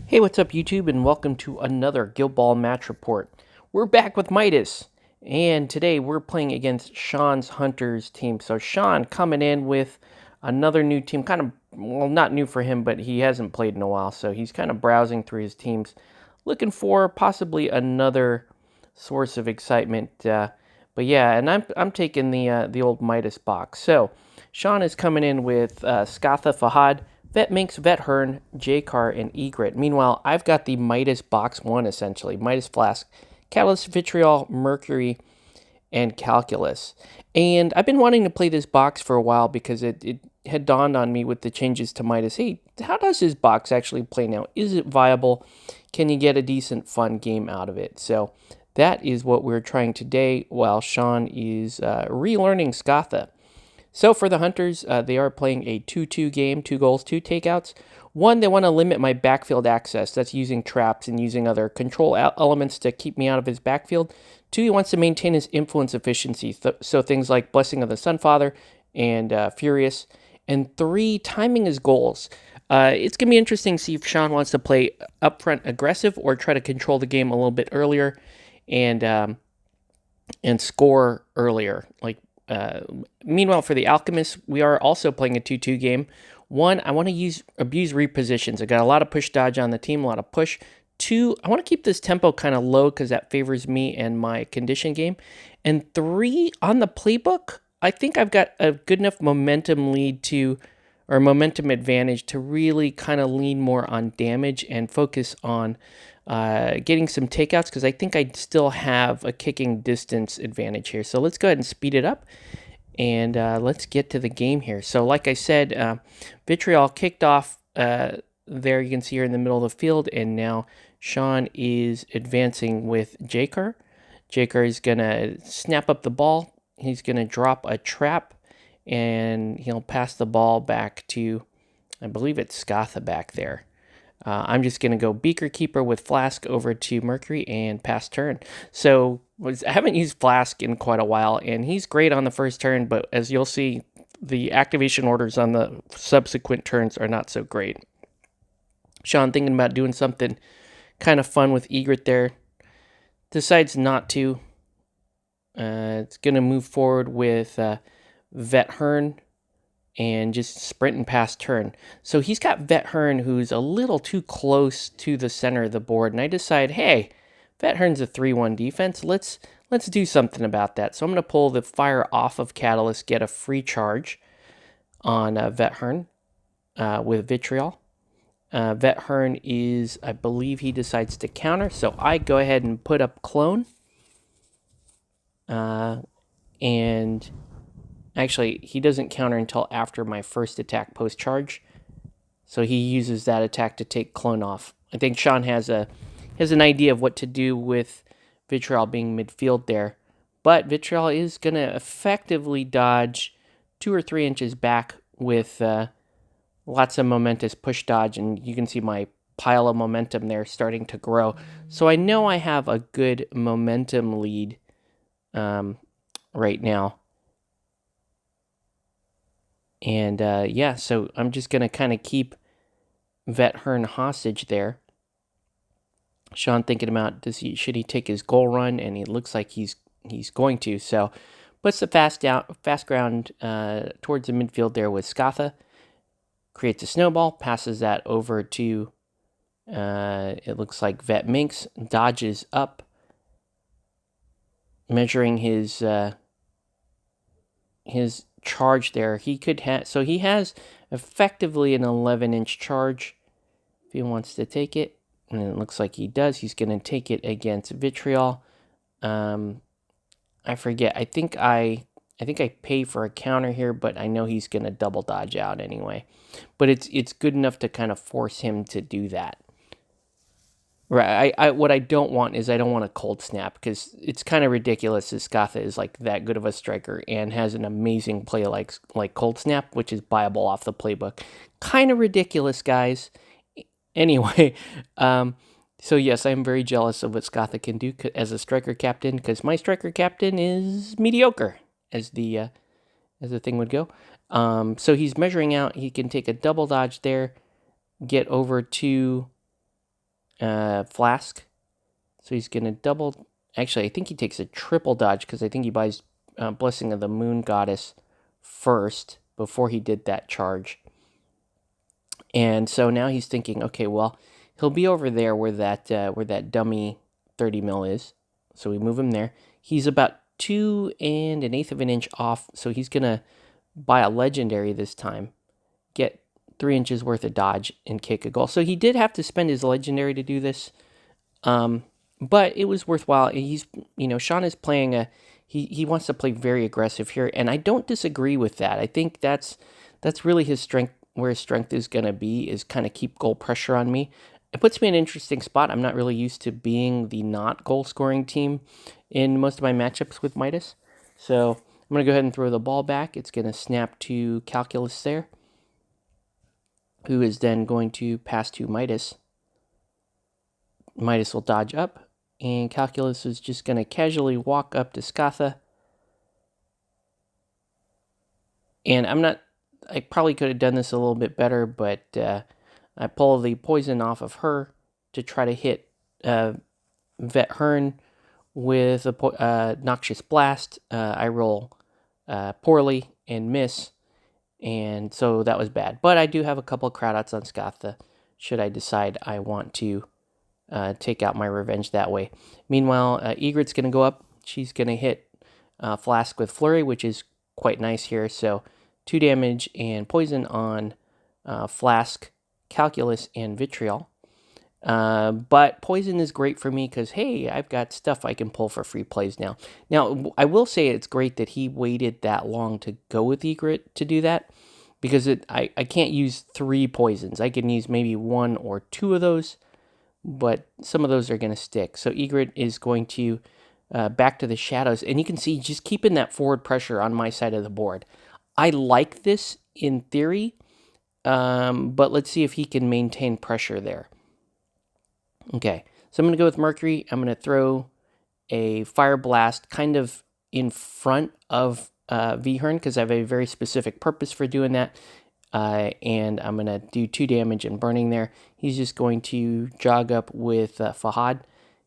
Hey, what's up, YouTube, and welcome to another Guild Ball match report. We're back with Midas, and today we're playing against Sean's Hunters team. So Sean coming in with another new team, kind of, well, not new for him, but he hasn't played in a while, so he's kind of browsing through his teams, looking for possibly another source of excitement. But yeah, and I'm taking the old Midas box. So Sean is coming in with Skatha, Fahad, Vet Minx, Vet Hearn, J-Car, and Egret. Meanwhile, I've got the Midas Box 1, essentially. Midas Flask, Catalyst, Vitriol, Mercury, and Calculus. And I've been wanting to play this box for a while because it had dawned on me with the changes to Midas. Hey, how does this box actually play now? Is it viable? Can you get a decent, fun game out of it? So that is what we're trying today while Sean is relearning Skatha. So for the Hunters, they are playing a 2-2 game, 2 goals, 2 takeouts. One, they want to limit my backfield access. That's using traps and using other control elements to keep me out of his backfield. 2, he wants to maintain his influence efficiency. So things like Blessing of the Sunfather and Furious. And 3, timing his goals. It's going to be interesting to see if Sean wants to play upfront aggressive or try to control the game a little bit earlier and score earlier, meanwhile, for the Alchemist, we are also playing a 2-2 game. 1, I want to abuse repositions. I got a lot of push dodge on the team, a lot of push. 2, I want to keep this tempo kind of low because that favors me and my condition game. And 3, on the playbook, I think I've got a good enough momentum momentum advantage to really kind of lean more on damage and focus on getting some takeouts because I think I still have a kicking distance advantage here. So let's go ahead and speed it up and let's get to the game here. So like I said, Vitriol kicked off there. You can see here in the middle of the field, and now Sean is advancing with J-Car. J-Car is going to snap up the ball. He's going to drop a trap, and he'll pass the ball back to, I believe it's Skatha back there. I'm just going to go Beaker Keeper with Flask over to Mercury and pass turn. So I haven't used Flask in quite a while, and he's great on the first turn, but as you'll see, the activation orders on the subsequent turns are not so great. Sean thinking about doing something kind of fun with Egret there. Decides not to. It's going to move forward with Vet Hearn and just sprint past turn. So he's got Vet Hearn, who's a little too close to the center of the board, and I decide, hey, Vet Hearn's a 3-1 defense. Let's do something about that. So I'm going to pull the fire off of Catalyst, get a free charge on Vet Hearn with Vitriol. Vet Hearn is, I believe he decides to counter, so I go ahead and put up Clone. And actually, he doesn't counter until after my first attack post-charge. So he uses that attack to take Clone off. I think Sean has an idea of what to do with Vitriol being midfield there. But Vitriol is going to effectively dodge 2 or 3 inches back with lots of momentous push dodge. And you can see my pile of momentum there starting to grow. So I know I have a good momentum lead right now. And yeah, so I'm just going to kind of keep Vet Hearn hostage there. Sean thinking about should he take his goal run, and it looks like he's going to. So puts the fast ground towards the midfield there with Skatha. Creates a snowball, passes that over to it looks like Vet Minx, dodges up, measuring his charge there. He could have, so he has effectively an 11-inch charge if he wants to take it, and it looks like he does. He's going to take it against Vitriol. I forget. I think I pay for a counter here, but I know he's going to double dodge out anyway. But it's good enough to kind of force him to do that. Right. What I don't want is I don't want a cold snap, because it's kind of ridiculous that Skatha is like that good of a striker and has an amazing play like cold snap, which is buyable off the playbook. Kind of ridiculous, guys. Anyway, so yes, I'm very jealous of what Skatha can do as a striker captain, because my striker captain is mediocre, as the thing would go. So he's measuring out. He can take a double dodge there, get over to Flask. So he's going to double... Actually, I think he takes a triple dodge because I think he buys Blessing of the Moon Goddess first before he did that charge. And so now he's thinking, okay, well, he'll be over there where that dummy 30 mil is. So we move him there. He's about 2 1/8 of an inch off, so he's going to buy a legendary this time, get 3 inches worth of dodge, and kick a goal. So he did have to spend his legendary to do this, but it was worthwhile. He's, Sean is playing he wants to play very aggressive here, and I don't disagree with that. I think that's really his strength. Where his strength is going to be is kind of keep goal pressure on me. It puts me in an interesting spot. I'm not really used to being the not goal scoring team in most of my matchups with Midas. So I'm going to go ahead and throw the ball back. It's going to snap to Calculus there, who is then going to pass to Midas. Midas will dodge up, and Calculus is just going to casually walk up to Skatha. And I probably could have done this a little bit better, but I pull the poison off of her to try to hit Vet Hearn with a Noxious Blast. I roll poorly and miss, and so that was bad. But I do have a couple of crowd outs on Skatha, should I decide I want to take out my revenge that way. Meanwhile, Egret's going to go up. She's going to hit Flask with Flurry, which is quite nice here. So 2 damage and poison on Flask, Calculus, and Vitriol. But poison is great for me because, hey, I've got stuff I can pull for free plays now. Now, I will say it's great that he waited that long to go with Egret to do that, because I can't use 3 poisons. I can use maybe 1 or 2 of those, but some of those are going to stick. So Egret is going to back to the shadows, and you can see just keeping that forward pressure on my side of the board. I like this in theory, but let's see if he can maintain pressure there. Okay, so I'm going to go with Mercury. I'm going to throw a Fire Blast kind of in front of Vhern because I have a very specific purpose for doing that. And I'm going to do 2 damage and burning there. He's just going to jog up with Fahad,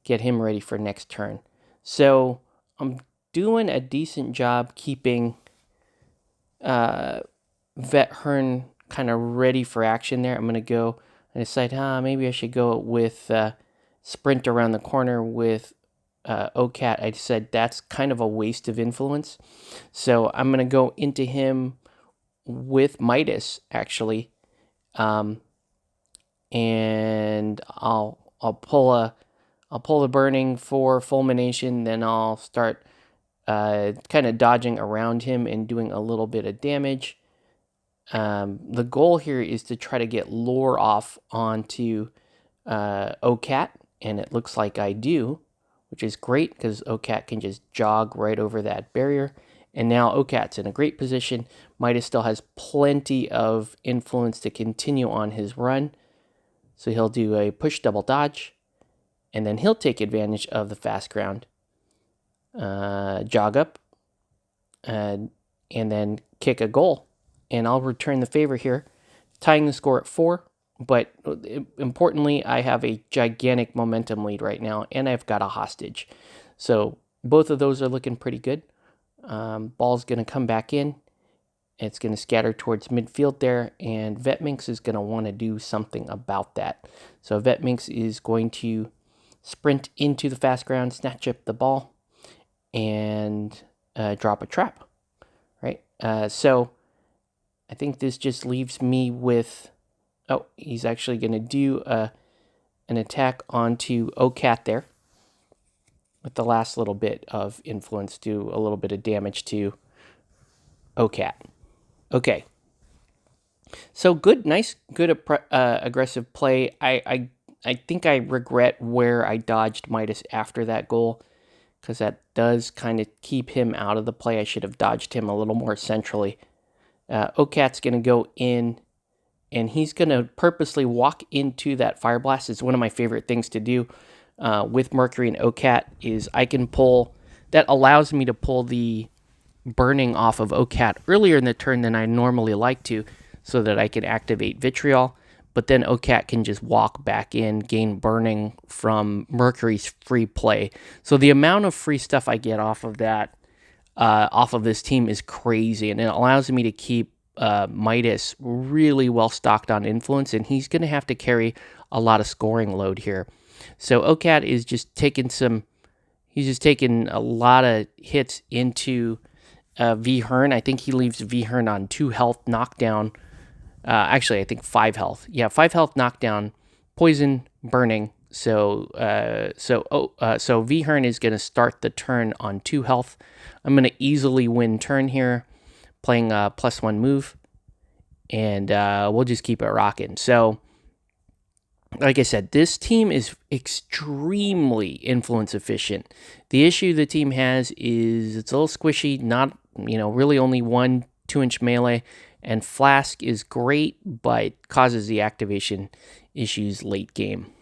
get him ready for next turn. So I'm doing a decent job keeping Vet Hearn kind of ready for action there. I'm going to go and decide, maybe I should go with Sprint around the corner with OCAT. I said that's kind of a waste of influence. So I'm going to go into him with Midas, actually. And I'll pull the burning for fulmination, then I'll start kind of dodging around him and doing a little bit of damage. The goal here is to try to get lore off onto OCAT, and it looks like I do, which is great because OCAT can just jog right over that barrier. And now OCAT's in a great position. Midas still has plenty of influence to continue on his run. So he'll do a push double dodge, and then he'll take advantage of the fast ground. Jog up, and then kick a goal. And I'll return the favor here, tying the score at 4. But importantly, I have a gigantic momentum lead right now, and I've got a hostage. So both of those are looking pretty good. Ball's going to come back in. It's going to scatter towards midfield there, and Vetminx is going to want to do something about that. So Vetminx is going to sprint into the fast ground, snatch up the ball, and drop a trap, right? So I think this just leaves me with... Oh, he's actually going to do an attack onto OCAT there. With the last little bit of influence, do a little bit of damage to OCAT. Okay. So good, nice, good aggressive play. I think I regret where I dodged Midas after that goal, because that does kind of keep him out of the play. I should have dodged him a little more centrally. OCAT's going to go in, and he's going to purposely walk into that Fire Blast. It's one of my favorite things to do with Mercury and OCAT, is I can pull, that allows me to pull the burning off of OCAT earlier in the turn than I normally like to, so that I can activate Vitriol. but then OCAT can just walk back in, gain burning from Mercury's free play. So the amount of free stuff I get off of that, off of this team is crazy, and it allows me to keep Midas really well stocked on influence, and he's going to have to carry a lot of scoring load here. So OCAT is just taking he's just taking a lot of hits into V Hearn. I think he leaves V Hearn on 2 health knockdown. Actually, I think 5 health. Yeah, 5 health knockdown, poison, burning. So V Hearn is going to start the turn on 2 health. I'm going to easily win turn here, playing a +1 move, and we'll just keep it rocking. So, like I said, this team is extremely influence efficient. The issue the team has is it's a little squishy, not, really only 1 2-inch melee, and Flask is great, but causes the activation issues late game.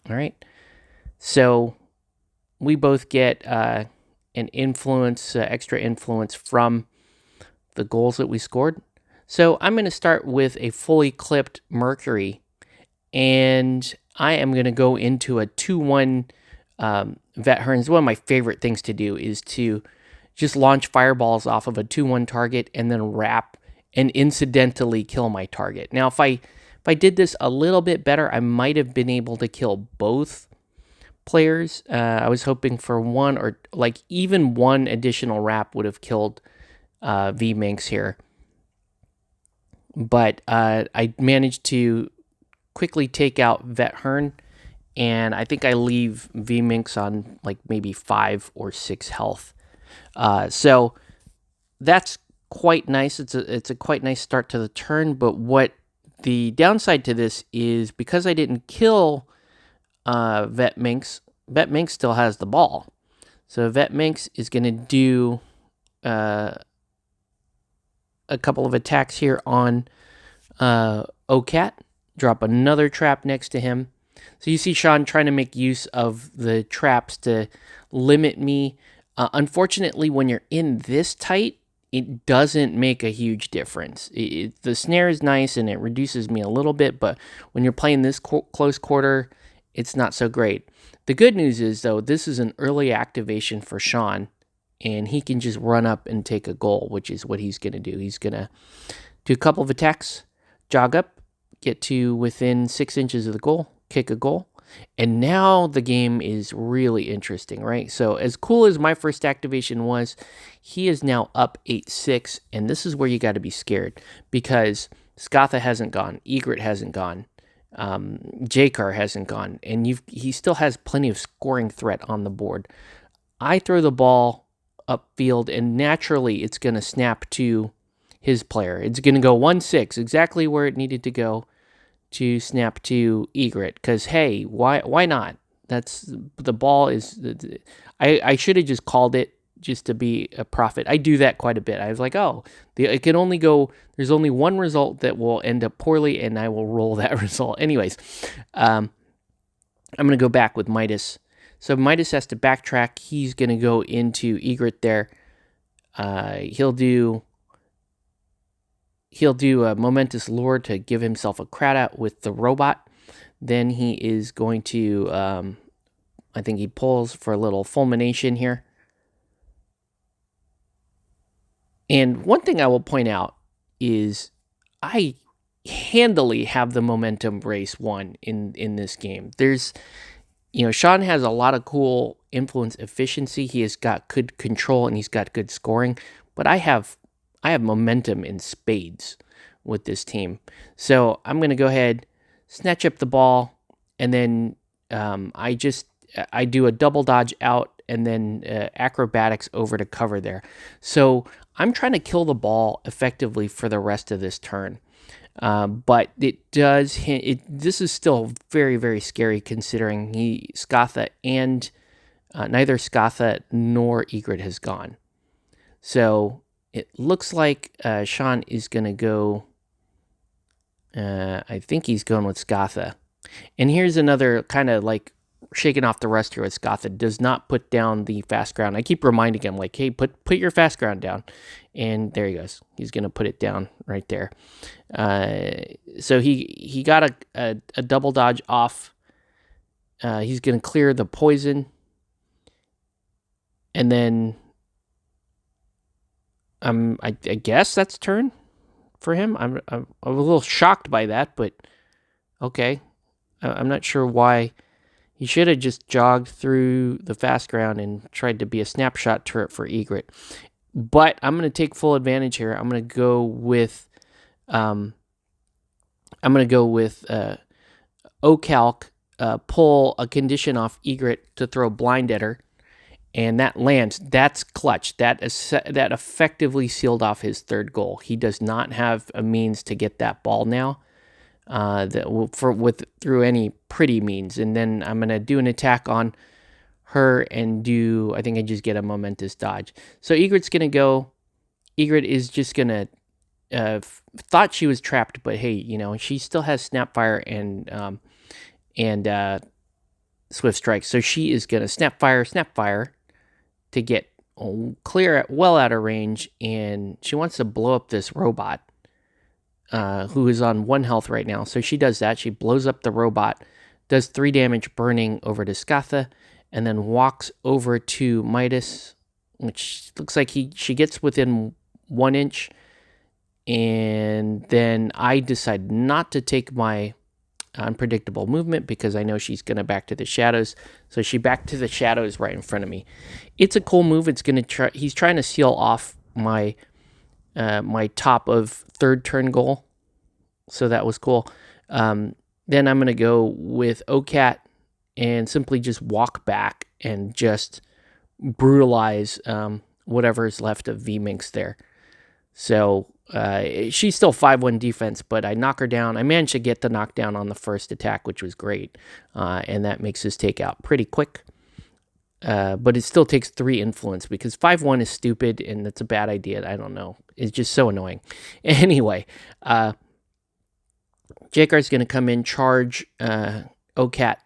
All right, so we both get an influence, extra influence from the goals that we scored. So I'm going to start with a fully clipped Mercury, and I am going to go into a 2-1 Vet Hearns. One of my favorite things to do is to just launch fireballs off of a 2-1 target and then wrap and incidentally kill my target. Now, if I did this a little bit better, I might have been able to kill both players. I was hoping for one, or like even one additional wrap would have killed V Minx here. But I managed to quickly take out Vet Hearn, and I think I leave V Minx on like maybe 5 or 6 health. So that's quite nice. It's a quite nice start to the turn, but what the downside to this is, because I didn't kill Vet Minx still has the ball. So Vet Minx is going to do a couple of attacks here on OCAT, drop another trap next to him. So you see Sean trying to make use of the traps to limit me. Unfortunately, when you're in this tight, it doesn't make a huge difference. The snare is nice and it reduces me a little bit, but when you're playing this close quarter, it's not so great. The good news is, though, this is an early activation for Sean, and he can just run up and take a goal, which is what he's going to do. He's going to do a couple of attacks, jog up, get to within 6 inches of the goal, kick a goal. And now the game is really interesting, right? So as cool as my first activation was, he is now up 8-6, and this is where you got to be scared, because Skatha hasn't gone, Egret hasn't gone, J-Car hasn't gone, and he still has plenty of scoring threat on the board. I throw the ball upfield, and naturally it's going to snap to his player. It's going to go 1-6, exactly where it needed to go, to snap to Egret, because hey, why not? That's the ball is. I should have just called it just to be a prophet. I do that quite a bit. I was like, oh, it can only go. There's only one result that will end up poorly, and I will roll that result. Anyways, I'm gonna go back with Midas. So Midas has to backtrack. He's gonna go into Egret there. He'll do a Momentous Lure to give himself a Krata with the robot. Then he is going to, I think he pulls for a little Fulmination here. And one thing I will point out is I handily have the momentum race won in this game. There's, Sean has a lot of cool influence efficiency. He has got good control and he's got good scoring, but I have momentum in spades with this team. So I'm going to go ahead, snatch up the ball, and then I do a double dodge out and then acrobatics over to cover there. So I'm trying to kill the ball effectively for the rest of this turn. But it does hint, this is still very, very scary, considering Skatha and neither Skatha nor Egret has gone. So it looks like Sean is going to go, I think he's going with Skatha. And here's another kind of like shaking off the rust here with Skatha. Does not put down the fast ground. I keep reminding him, like, hey, put your fast ground down. And there he goes. He's going to put it down right there. So he got a double dodge off. He's going to clear the poison. And then I guess that's turn for him. I'm a little shocked by that, but okay. I'm not sure why. He should have just jogged through the fast ground and tried to be a snapshot turret for Egret. But I'm going to take full advantage here. I'm going to go with Ocalc, pull a condition off Egret to throw blind at her, and that lands. That's clutch. That effectively sealed off his third goal. He does not have a means to get that ball now. Through any pretty means. And then I'm going to do an attack on her and I think I just get a momentous dodge. So Egret's going to go. Egret is just going to, thought she was trapped, but hey, she still has Snapfire and Swift Strike. So she is going to Snapfire to get clear well out of range, and she wants to blow up this robot. Who is on 1 health right now. So she does that. She blows up the robot, does 3 damage burning over to Skatha, and then walks over to Midas, which looks like she gets within 1 inch. And then I decide not to take my unpredictable movement because I know she's going to back to the shadows. So she back to the shadows right in front of me. It's a cool move. He's trying to seal off my top of third turn goal. So that was cool. Then I'm going to go with Ocat and simply just walk back and just brutalize whatever is left of V-Minx there. So she's still 5-1 defense, but I knock her down. I managed to get the knockdown on the first attack, which was great. And that makes his takeout pretty quick. But it still takes 3 influence because 5-1 is stupid and it's a bad idea. I don't know. It's just so annoying. Anyway, Jakar's going to come in, charge Ocat.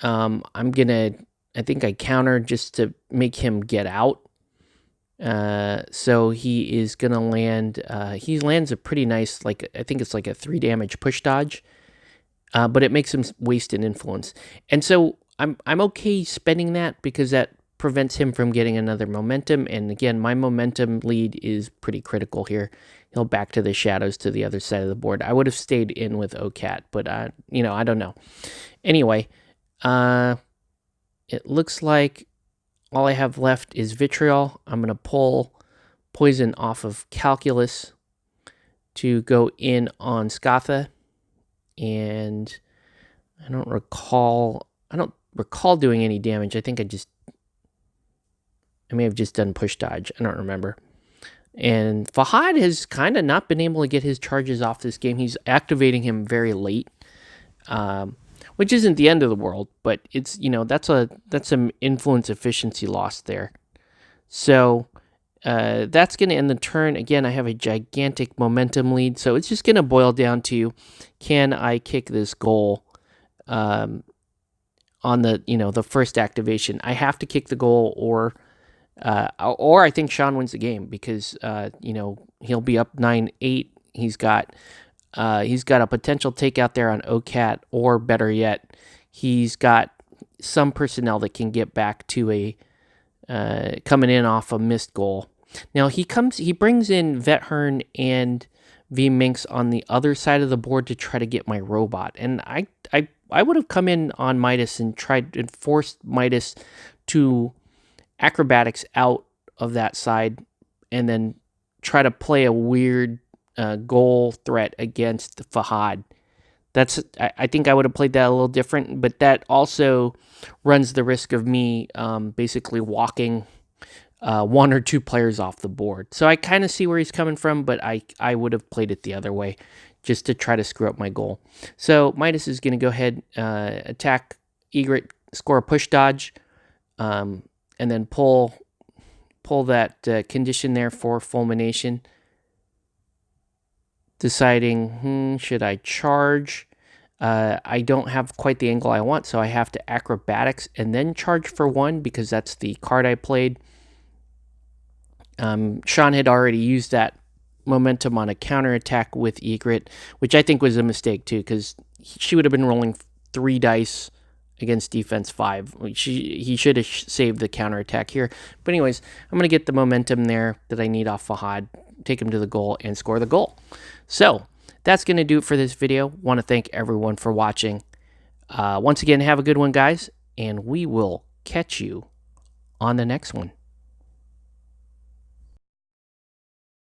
I think I counter just to make him get out. So he is going to land, he lands a pretty nice, I think it's like a 3 damage push dodge. But it makes him waste an influence. And so I'm okay spending that because that prevents him from getting another momentum. And again, my momentum lead is pretty critical here. He'll back to the shadows to the other side of the board. I would have stayed in with Ocat, but I don't know. Anyway, it looks like all I have left is Vitriol. I'm going to pull Poison off of Calculus to go in on Skatha. And I don't recall doing any damage. I think I may have just done push dodge. I don't remember. And Fahad has kind of not been able to get his charges off this game. He's activating him very late, which isn't the end of the world, but it's, that's some influence efficiency loss there. So that's going to end the turn. Again, I have a gigantic momentum lead, so it's just going to boil down to, can I kick this goal on the first activation? I have to kick the goal, or I think Sean wins the game because he'll be up 9-8. He's got a potential takeout there on Ocat, or better yet, he's got some personnel that can get back to a coming in off a missed goal. Now he brings in Vethern and V-Minx on the other side of the board to try to get my robot, and I would have come in on Midas and tried and forced Midas to acrobatics out of that side, and then try to play a weird goal threat against Fahad. I think I would have played that a little different, but that also runs the risk of me basically walking 1 or 2 players off the board. So I kind of see where he's coming from, but I would have played it the other way just to try to screw up my goal. So Midas is going to go ahead, attack Egret, score a push dodge, and then pull that condition there for fulmination. Deciding, should I charge? I don't have quite the angle I want, so I have to acrobatics and then charge for 1 because that's the card I played. Sean had already used that momentum on a counterattack with Egret, which I think was a mistake too, because she would have been rolling 3 dice against defense 5. He should have saved the counterattack here. But anyways, I'm going to get the momentum there that I need off Fahad, take him to the goal, and score the goal. So that's going to do it for this video. Want to thank everyone for watching. Once again, have a good one, guys, and we will catch you on the next one.